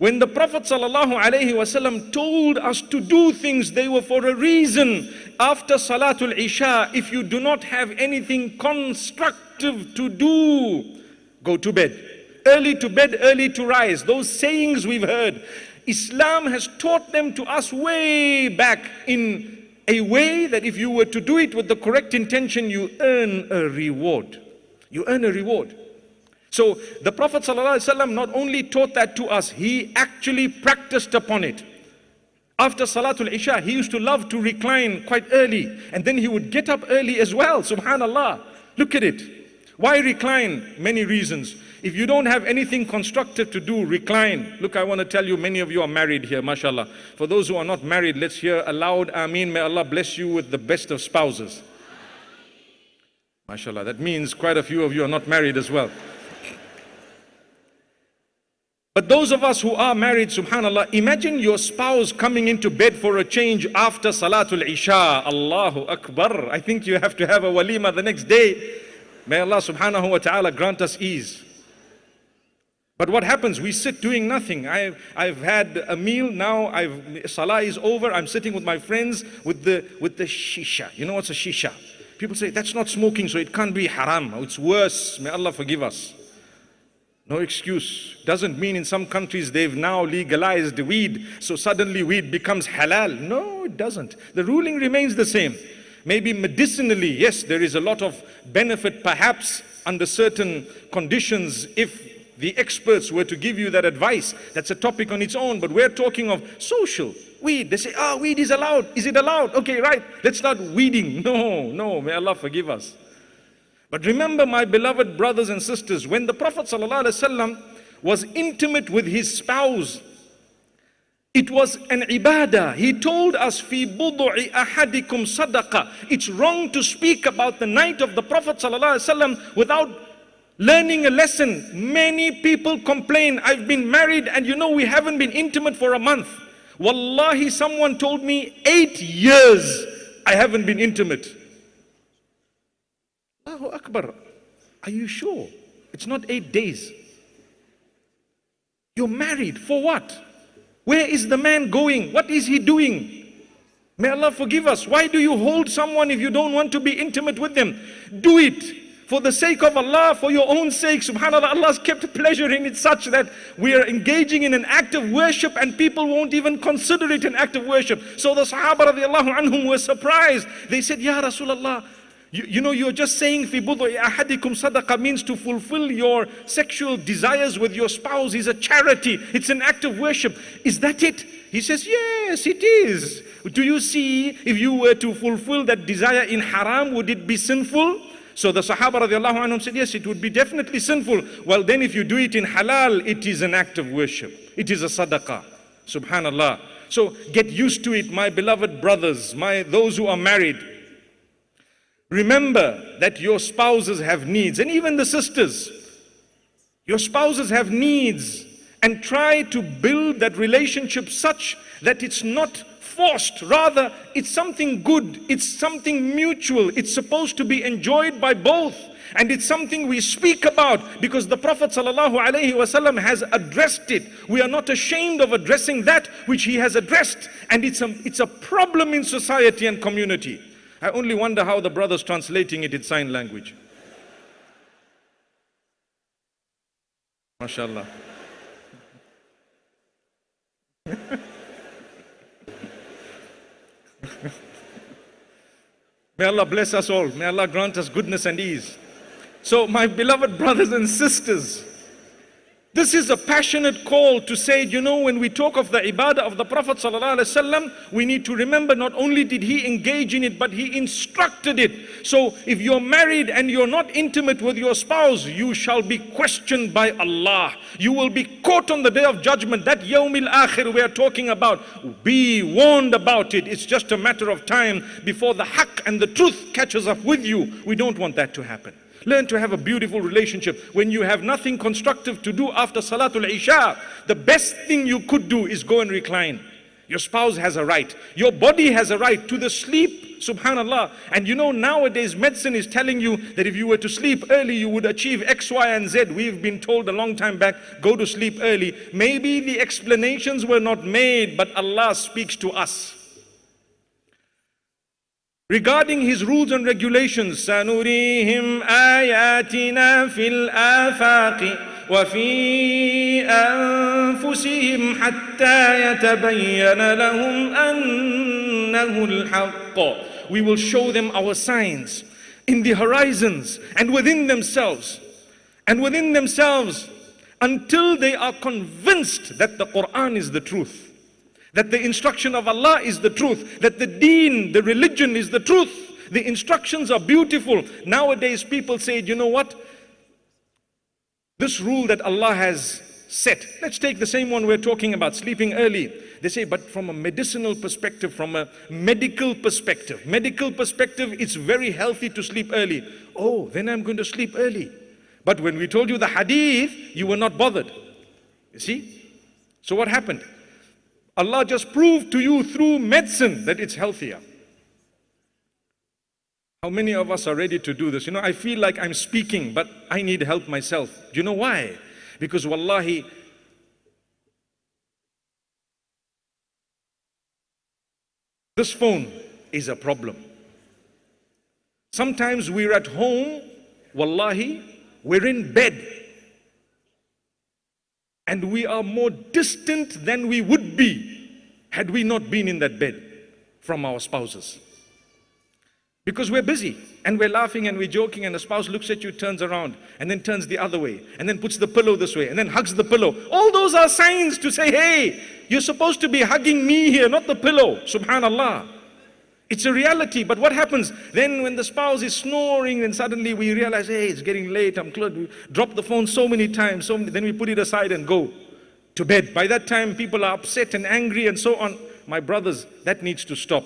When the Prophet ﷺ told us to do things, they were for a reason. After Salatul Isha, if you do not have anything constructive to do, go to bed. Early to bed, early to rise. Those sayings we've heard. Islam has taught them to us way back in a way that if you were to do it with the correct intention, you earn a reward. You earn a reward. So the Prophet ﷺ not only taught that to us, he actually practiced upon it. After Salatul Isha, he used to love to recline quite early, and then he would get up early as well. Subhanallah. Look at it. Why recline? Many reasons. If you don't have anything constructive to do, recline. Look, I want to tell you, many of you are married here, mashallah. For those who are not married, let's hear a loud Ameen. May Allah bless you with the best of spouses. Mashallah. That means quite a few of you are not married as well. But those of us who are married, subhanallah, imagine your spouse coming into bed for a change after Salatul Isha. Allahu Akbar. I think you have to have a walima the next day. May Allah subhanahu wa ta'ala grant us ease. But what happens? We sit doing nothing. I've had a meal now, Salah is over, I'm sitting with my friends with the shisha. You know what's a shisha? People say, that's not smoking, so it can't be haram. It's worse. May Allah forgive us. No excuse. Doesn't mean in some countries they've now legalized weed, so suddenly weed becomes halal. No, it doesn't. The ruling remains the same. Maybe medicinally, yes, there is a lot of benefit perhaps under certain conditions if the experts were to give you that advice. That's a topic on its own, but we're talking of social. Weed, they say, weed is allowed. Is it allowed? Okay, right, let's start weeding. No, may Allah forgive us. But remember, my beloved brothers and sisters, when the Prophet ﷺ was intimate with his spouse, it was an ibadah. He told us, "Fi budu'i ahadikum sadaqa." It's wrong to speak about the night of the Prophet ﷺ without learning a lesson. Many people complain, I've been married and we haven't been intimate for a month. Wallahi, someone told me 8 years I haven't been intimate. Allahu Akbar. Are you sure? It's not 8 days. You're married for what? Where is the man going? What is he doing? May Allah forgive us. Why do you hold someone if you don't want to be intimate with them? Do it for the sake of Allah, for your own sake. SubhanAllah, Allah has kept pleasure in it such that we are engaging in an act of worship and people won't even consider it an act of worship. So the Sahaba radiallahu anhum were surprised. They said, Ya Rasulullah, you're just saying fi budu'i ahadikum sadaqa means to fulfill your sexual desires with your spouse is a charity. It's an act of worship. Is that it? He says, yes, it is. Do you see, if you were to fulfill that desire in haram, would it be sinful? So the Sahaba radiallahu anhum said, yes, it would be definitely sinful. Well, then if you do it in halal, it is an act of worship. It is a sadaqah. Subhanallah. So get used to it, my beloved brothers, those who are married. Remember that your spouses have needs, and even the sisters. Your spouses have needs, and try to build that relationship such that it's not forced. Rather, it's something good, it's something mutual, it's supposed to be enjoyed by both. And it's something we speak about because the Prophet ﷺ has addressed it. We are not ashamed of addressing that which he has addressed. And it's a problem in society and community. I only wonder how the brothers translating it in sign language. MashaAllah. May Allah bless us all. May Allah grant us goodness and ease. So my beloved brothers and sisters, this is a passionate call to say, when we talk of the ibadah of the Prophet ﷺ, we need to remember not only did he engage in it, but he instructed it. So if you're married and you're not intimate with your spouse, you shall be questioned by Allah. You will be caught on the day of judgment. That yawmil akhir we are talking about. Be warned about it. It's just a matter of time before the haqq and the truth catches up with you. We don't want that to happen. Learn to have a beautiful relationship. When you have nothing constructive to do after Salatul Isha, the best thing you could do is go and recline. Your spouse has a right. Your body has a right to the sleep Subhanallah. And you know, nowadays medicine is telling you that if you were to sleep early, you would achieve X, Y, and Z. We've been told a long time back, go to sleep early. Maybe the explanations were not made, but Allah speaks to us. Regarding His rules and regulations, سَنُرِيهِمْ آيَاتِنَا فِي الْآفَاقِ وَفِي أَنفُسِهِمْ حَتَّى يَتَبَيَّنَ لَهُمْ أَنَّهُ الْحَقُّ. We will show them our signs in the horizons and within themselves. And within themselves until they are convinced that the Qur'an is the truth. That the instruction of Allah is the truth. That the deen, the religion is the truth. The instructions are beautiful. Nowadays people say, you know what? This rule that Allah has set. Let's take the same one we're talking about, sleeping early. They say, but from a medicinal perspective, from a medical perspective, it's very healthy to sleep early. Oh, then I'm going to sleep early. But when we told you the hadith, you were not bothered. You see? So what happened? Allah just proved to you through medicine that it's healthier. How many of us are ready to do this? You know, I feel like I'm speaking, but I need help myself. Do you know why? Because wallahi, this phone is a problem. Sometimes we're at home, wallahi, we're in bed. And we are more distant than we would be had we not been in that bed from our spouses. Because we're busy and we're laughing and we're joking, and the spouse looks at you, turns around and then turns the other way and then puts the pillow this way and then hugs the pillow. All those are signs to say, hey, you're supposed to be hugging me here, not the pillow. Subhanallah. It's a reality. But what happens? Then when the spouse is snoring, then suddenly we realize, hey, it's getting late, I'm close. We drop the phone so many times, then we put it aside and go to bed. By that time, people are upset and angry and so on. My brothers, that needs to stop.